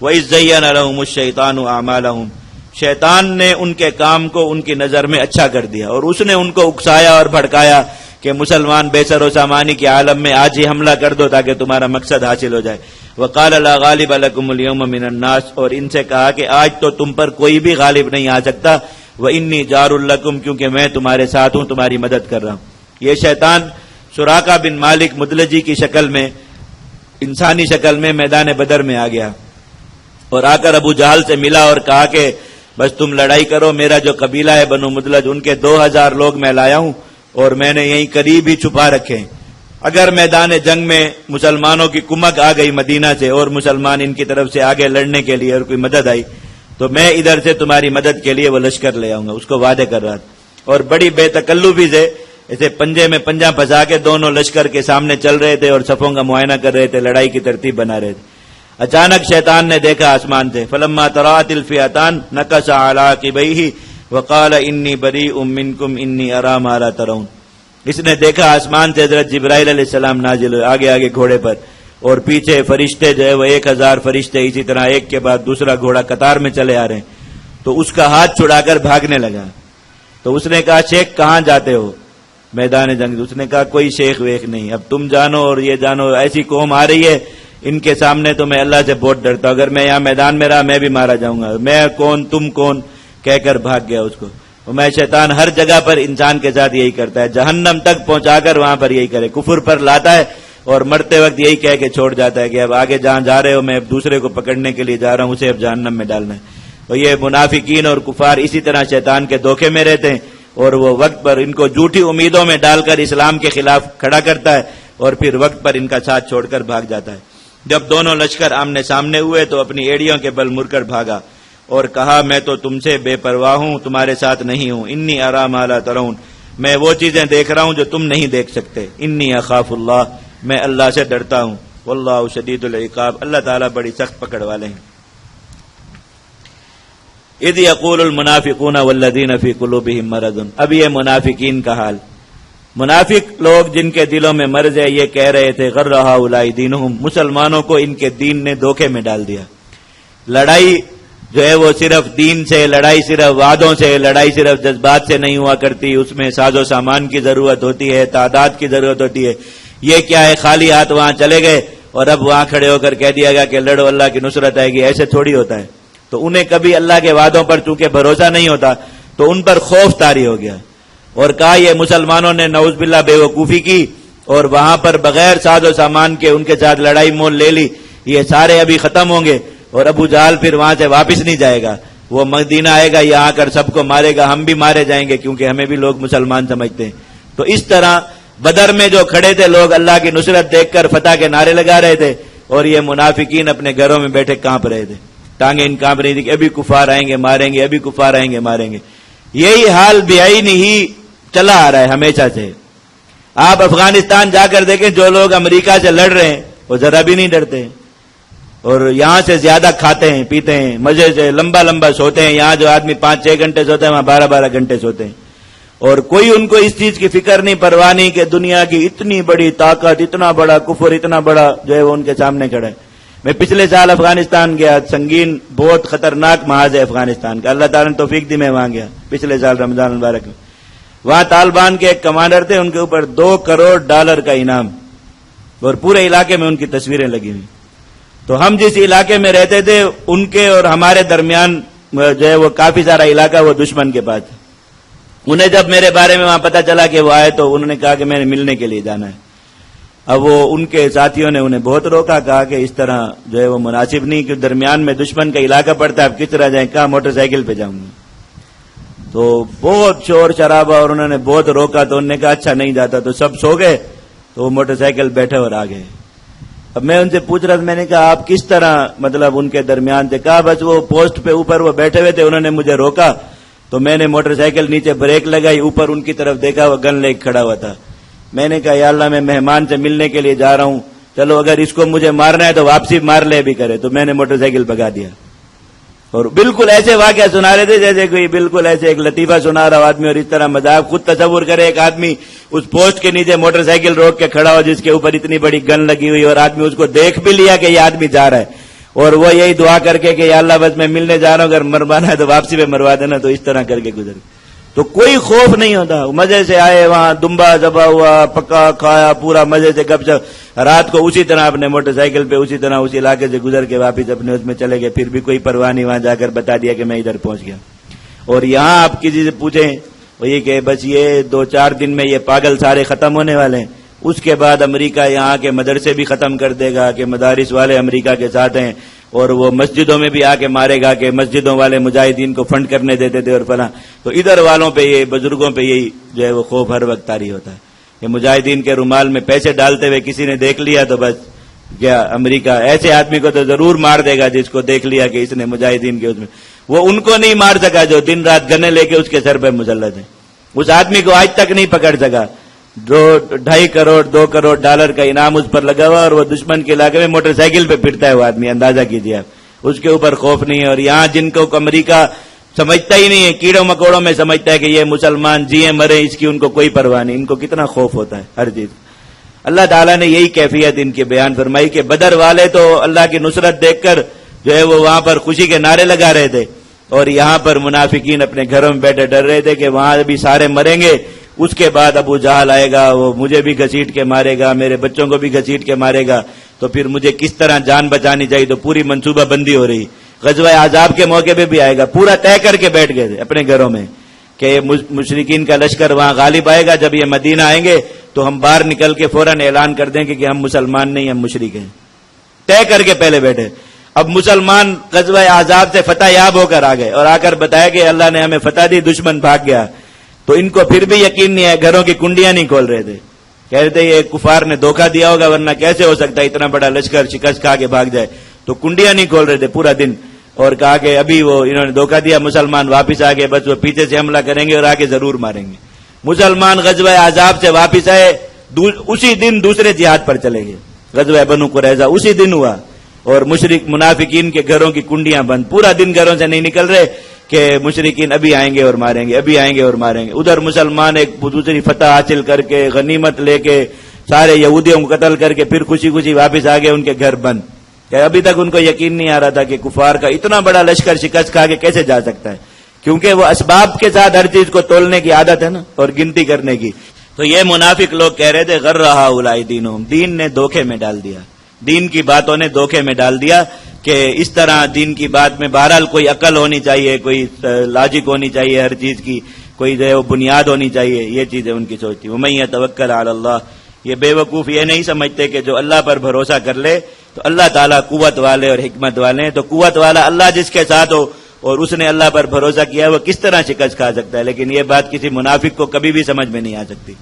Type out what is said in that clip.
وَإِذْ زَيَّنَ لَهُمُ الشَّيْطَانُ أَعْمَالَهُم، شیطان نے ان کے کام کو ان کی نظر میں اچھا کر دیا اور اس نے ان کو اکسایا اور بھڑکایا کہ مسلمان بے سر و سامانی کے عالم میں آج ہی حملہ کر دو تاکہ تمہارا مقصد حاصل ہو جائے. وَقَالَ لَا غَالِبَ لَكُمُ الْيَوْمَ مِنَ النَّاسِ، اور ان سے کہا کہ آج تو تم پر کوئی بھی غالب نہیں آ سکتا. وَإِنِّي جَارٌ لَكُمْ، کیونکہ میں تمہارے ساتھ ہوں، تمہاری مدد کر رہا ہوں. یہ شیطان سراقہ بن مالک مدلجی کی شکل میں، انسانی شکل میں میدان بدر میں آ گیا اور آ کر ابو جہل سے ملا اور کہا کہ بس تم لڑائی کرو، میرا جو قبیلہ ہے بنو مدلج ان کے 2000 لوگ میں لایا ہوں اور میں نے یہیں قریب ہی چھپا رکھے ہیں. اگر میدان جنگ میں مسلمانوں کی کمک آ گئی مدینہ سے اور مسلمان ان کی طرف سے آگے لڑنے کے لیے اور کوئی مدد آئی تو میں ادھر سے تمہاری مدد کے لیے وہ لشکر لے آؤں گا. اس کو وعدے کر رہا تھا اور بڑی بے تکلفی سے ایسے پنجے میں پنجہ پھنسا کے دونوں لشکر کے سامنے چل رہے تھے اور صفوں کا معائنہ کر رہے تھے، لڑائی کی ترتیب بنا رہے تھے. اچانک شیطان نے دیکھا آسمان سے، فلما تراءت الفئتان نکص علی عقبیہ وقال انی بریء منکم انی اری ما لا ترون. اس نے دیکھا آسمان سے حضرت جبرائیل علیہ السلام نازل ہوئے آگے آگے گھوڑے پر اور پیچھے فرشتے جو ہے وہ 1000 فرشتے اسی طرح ایک کے بعد دوسرا گھوڑا قطار میں چلے آ رہے ہیں. تو اس کا ہاتھ چھڑا کر بھاگنے لگا. تو اس نے کہا شیخ کہاں جاتے ہو میدان جنگ؟ اس نے کہا کوئی شیخ ویخ نہیں، اب تم جانو اور یہ جانو ایسی قوم آ رہی ہے ان کے سامنے تو میں اللہ سے بہت ڈرتا ہوں، اگر میں یہاں میدان میں رہا میں بھی مارا جاؤں گا، میں کون تم کون کہہ کر بھاگ گیا اس کو. میں شیطان ہر جگہ پر انسان کے ساتھ یہی کرتا ہے، جہنم تک پہنچا کر وہاں پر یہی کرے، کفر پر لاتا ہے اور مرتے وقت یہی کہہ کے چھوڑ جاتا ہے کہ اب آگے جہاں جا رہے ہو میں اب دوسرے کو پکڑنے کے لیے جا رہا ہوں، اسے اب جہنم میں ڈالنا ہے. اور یہ منافقین اور کفار اسی طرح شیطان کے دھوکے میں رہتے ہیں اور وہ وقت پر ان کو جھوٹی امیدوں میں ڈال کر اسلام کے خلاف کھڑا کرتا ہے اور پھر وقت پر ان کا ساتھ چھوڑ کر بھاگ جاتا ہے. جب دونوں لشکر آمنے سامنے ہوئے تو اپنی ایڑیوں کے بل مڑ کر بھاگا اور کہا میں تو تم سے بے پرواہ ہوں، تمہارے ساتھ نہیں ہوں. انی اری ما لا ترون، میں وہ چیزیں دیکھ رہا ہوں جو تم نہیں دیکھ سکتے. انی اخاف اللہ، میں اللہ سے ڈرتا ہوں. واللہ شدید العقاب، اللہ تعالیٰ بڑی سخت پکڑ والے ہیں. اذ یقول المنافقون والذین فی قلوبہم مرض، اب یہ منافقین کا حال. منافق لوگ جن کے دلوں میں مرض ہے یہ کہہ رہے تھے غر ہؤلاء دینہم، مسلمانوں کو ان کے دین نے دھوکے میں ڈال دیا. لڑائی جو ہے وہ صرف دین سے، لڑائی صرف وعدوں سے، لڑائی صرف جذبات سے نہیں ہوا کرتی، اس میں ساز و سامان کی ضرورت ہوتی ہے، تعداد کی ضرورت ہوتی ہے. یہ کیا ہے خالی ہاتھ وہاں چلے گئے اور اب وہاں کھڑے ہو کر کہہ دیا گیا کہ لڑو اللہ کی نصرت آئے گی، ایسے تھوڑی ہوتا ہے. تو انہیں کبھی اللہ کے وعدوں پر چونکہ بھروسہ نہیں ہوتا تو ان پر خوف طاری ہو گیا اور کہا یہ مسلمانوں نے نعوذ باللہ بے وقوفی کی اور وہاں پر بغیر ساز و سامان کے ان کے ساتھ لڑائی مول لے لی، یہ سارے ابھی ختم ہوں گے اور ابو جہل پھر وہاں سے واپس نہیں جائے گا، وہ مدینہ آئے گا، یہاں آ کر سب کو مارے گا، ہم بھی مارے جائیں گے کیونکہ ہمیں بھی لوگ مسلمان سمجھتے ہیں. تو اس طرح بدر میں جو کھڑے تھے لوگ اللہ کی نصرت دیکھ کر فتح کے نعرے لگا رہے تھے اور یہ منافقین اپنے گھروں میں بیٹھے کانپ رہے تھے، ٹانگیں ان کانپ رہی تھی کہ ابھی کفار آئیں گے ماریں گے، ابھی کفار آئیں گے ماریں گے. یہی حال بعینہ ہی چلا آ رہا ہے ہمیشہ سے. آپ افغانستان جا کر دیکھیں جو لوگ امریکہ سے لڑ رہے ہیں وہ ذرا بھی نہیں ڈرتے اور یہاں سے زیادہ کھاتے ہیں پیتے ہیں، مزے سے لمبا لمبا سوتے ہیں. یہاں جو آدمی 5-6 گھنٹے سوتے ہیں وہاں 12-12 گھنٹے سوتے ہیں اور کوئی ان کو اس چیز کی فکر نہیں، پرواہ نہیں کہ دنیا کی اتنی بڑی طاقت، اتنا بڑا کفر، اتنا بڑا جو ہے وہ ان کے سامنے کھڑا ہے. میں پچھلے سال افغانستان گیا، سنگین بہت خطرناک محاذ ہے افغانستان کا، اللہ تعالیٰ نے توفیق دی میں وہاں گیا پچھلے سال رمضان المبارک میں. وہاں طالبان کے ایک کمانڈر تھے، ان کے اوپر $2 کروڑ کا انعام اور پورے علاقے میں ان کی تصویریں لگی ہوئی. تو ہم جس علاقے میں رہتے تھے ان کے اور ہمارے درمیان جو ہے وہ کافی سارا علاقہ وہ دشمن کے پاس. انہیں جب میرے بارے میں وہاں پتا چلا کہ وہ آئے تو انہوں نے کہا کہ میں نے ملنے کے لیے جانا ہے. اب وہ ان کے ساتھیوں نے انہیں بہت روکا، کہا کہ اس طرح جو ہے وہ مناسب نہیں کہ درمیان میں دشمن کا علاقہ پڑتا ہے، اب کس طرح جائیں؟ کہا موٹر سائیکل پہ جاؤں گا. تو بہت شور شرابہ اور انہوں نے بہت روکا تو انہوں نے کہا اچھا نہیں جاتا. تو سب سو گئے تو وہ موٹر سائیکل بیٹھے اور آ گئے. اب میں ان سے پوچھ رہا تھا، میں نے کہا آپ کس طرح مطلب ان کے درمیان تھے؟ کہا بس وہ پوسٹ پہ اوپر وہ بیٹھے ہوئے تھے، انہوں نے مجھے روکا تو میں نے موٹر سائیکل نیچے بریک لگائی، اوپر ان کی طرف دیکھا وہ گن لے کھڑا ہوا تھا. میں نے کہا یا اللہ میں مہمان سے ملنے کے لیے جا رہا ہوں، چلو اگر اس کو مجھے مارنا ہے تو واپسی مار لے بھی کرے. تو میں نے موٹر سائیکل بھگا دیا اور بالکل ایسے واقعہ سنا رہے تھے جیسے کوئی بالکل ایسے ایک لطیفہ سنا رہا آدمی اور اس طرح مذاق. خود تصور کرے ایک آدمی اس پوسٹ کے نیچے موٹر سائیکل روک کے کھڑا ہو جس کے اوپر اتنی بڑی گن لگی ہوئی اور آدمی اس کو دیکھ بھی لیا کہ یہ آدمی جا رہا ہے اور وہ یہی دعا کر کے کہ یا اللہ بس میں ملنے جا رہا ہوں، اگر مروانا ہے تو واپسی پہ مروا دینا، تو اس طرح کر کے گزر. تو کوئی خوف نہیں ہوتا. مزے سے آئے، وہاں دمبا ذبح ہوا، پکا کھایا، پورا مزے سے گپ شپ، رات کو اسی طرح اپنے موٹر سائیکل پہ اسی طرح اس علاقے سے گزر کے واپس اپنے اس میں چلے گئے، پھر بھی کوئی پرواہ نہیں، وہاں جا کر بتا دیا کہ میں ادھر پہنچ گیا. اور یہاں آپ کسی سے پوچھیں وہ یہ کہ بس یہ 2-4 دن میں یہ پاگل سارے ختم ہونے والے ہیں، اس کے بعد امریکہ یہاں کے مدرسے بھی ختم کر دے گا کہ مدارس والے امریکہ کے ساتھ ہیں، اور وہ مسجدوں میں بھی آ کے مارے گا کہ مسجدوں والے مجاہدین کو فنڈ کرنے دیتے تھے اور فلاں. تو ادھر والوں پہ یہ بزرگوں پہ یہی جو ہے وہ خوف ہر وقت طاری ہوتا ہے کہ مجاہدین کے رومال میں پیسے ڈالتے ہوئے کسی نے دیکھ لیا تو بس کیا امریکہ ایسے آدمی کو تو ضرور مار دے گا جس کو دیکھ لیا کہ اس نے مجاہدین کے اس میں. وہ ان کو نہیں مار سکا جو دن رات گنے لے کے اس کے سر پہ مسلط ہیں. اس آدمی کو آج تک نہیں پکڑ سکا. 2.5 کروڑ 2 کروڑ ڈالر کا انعام اس پر لگا ہوا اور وہ دشمن کے علاقے میں موٹر سائیکل پہ پھرتا ہے وہ آدمی. اندازہ کیجیے آپ، اس کے اوپر خوف نہیں ہے. اور یہاں جن کو امریکہ سمجھتا ہی نہیں ہے، کیڑوں مکوڑوں میں سمجھتا ہے کہ یہ مسلمان جیے مرے اس کی ان کو کوئی پرواہ نہیں، ان کو کتنا خوف ہوتا ہے ہر چیز. اللہ تعالیٰ نے یہی کیفیت ان کے بیان فرمائی کہ بدر والے تو اللہ کی نصرت دیکھ کر جو ہے وہ وہاں پر خوشی کے نعرے لگا رہے تھے، اور یہاں پر منافقین اپنے گھروں میں بیٹھے ڈر رہے تھے کہ وہاں بھی سارے مریں گے، اس کے بعد ابو جہل آئے گا، وہ مجھے بھی گھسیٹ کے مارے گا، میرے بچوں کو بھی گھسیٹ کے مارے گا، تو پھر مجھے کس طرح جان بچانی چاہیے. تو پوری منصوبہ بندی ہو رہی. غزوہ احزاب کے موقع پہ بھی آئے گا، پورا طے کر کے بیٹھ گئے تھے اپنے گھروں میں کہ مشرکین کا لشکر وہاں غالب آئے گا. جب یہ مدینہ آئیں گے تو ہم باہر نکل کے فوراً اعلان کر دیں کہ ہم مسلمان نہیں، ہم مشرک ہیں. طے کر کے پہلے بیٹھے. اب مسلمان غزوہ احزاب سے فتح یاب ہو کر آ گئے اور آ کر بتایا کہ اللہ نے ہمیں فتح دی، دشمن بھاگ گیا. تو ان کو پھر بھی یقین نہیں ہے، گھروں کی کنڈیاں نہیں کھول رہے تھے. کہہ رہے تھے یہ کفار نے دھوکہ دیا ہوگا، ورنہ کیسے ہو سکتا ہے اتنا بڑا لشکر شکست کھا کے بھاگ جائے. تو کنڈیاں نہیں کھول رہے تھے پورا دن، اور کہا کہ ابھی وہ انہوں نے دھوکہ دیا، مسلمان واپس آ گئے، بس وہ پیچھے سے حملہ کریں گے اور آگے ضرور ماریں گے. مسلمان غزوہ احزاب سے واپس آئے، اسی دن دوسرے جہاد پر چلے گئے. غزوہ بنو قریظہ اسی دن ہوا، اور مشرک منافقین کے گھروں کی کنڈیاں بند، پورا دن گھروں سے نہیں نکل رہے کہ مشرکین ابھی آئیں گے اور ماریں گے، ابھی آئیں گے اور ماریں گے. ادھر مسلمان ایک دوسری فتح حاصل کر کے غنیمت لے کے سارے یہودیوں کو قتل کر کے پھر خوشی خوشی واپس آ گئے، ان کے گھر بند. کہ ابھی تک ان کو یقین نہیں آ رہا تھا کہ کفار کا اتنا بڑا لشکر شکست کھا کے کیسے جا سکتا ہے، کیونکہ وہ اسباب کے ساتھ ہر چیز کو تولنے کی عادت ہے نا، اور گنتی کرنے کی. تو یہ منافق لوگ کہہ رہے تھے غرہا اولائی دینہم، دین نے دھوکے میں ڈال دیا، دین کی باتوں نے دھوکے میں ڈال دیا کہ اس طرح دین کی بات میں بہرحال کوئی عقل ہونی چاہیے، کوئی لاجک ہونی چاہیے، ہر چیز کی کوئی جو ہے وہ بنیاد ہونی چاہیے. یہ چیزیں ان کی سوچ تھی. وَمَن يَتَوَكَّلْ عَلَى اللَّهِ، یہ بے وقوف یہ نہیں سمجھتے کہ جو اللہ پر بھروسہ کر لے تو اللہ تعالیٰ قوت والے اور حکمت والے ہیں. تو قوت والا اللہ جس کے ساتھ ہو اور اس نے اللہ پر بھروسہ کیا وہ کس طرح شکست کھا سکتا ہے. لیکن یہ بات کسی منافق کو کبھی بھی سمجھ میں نہیں آ سکتی.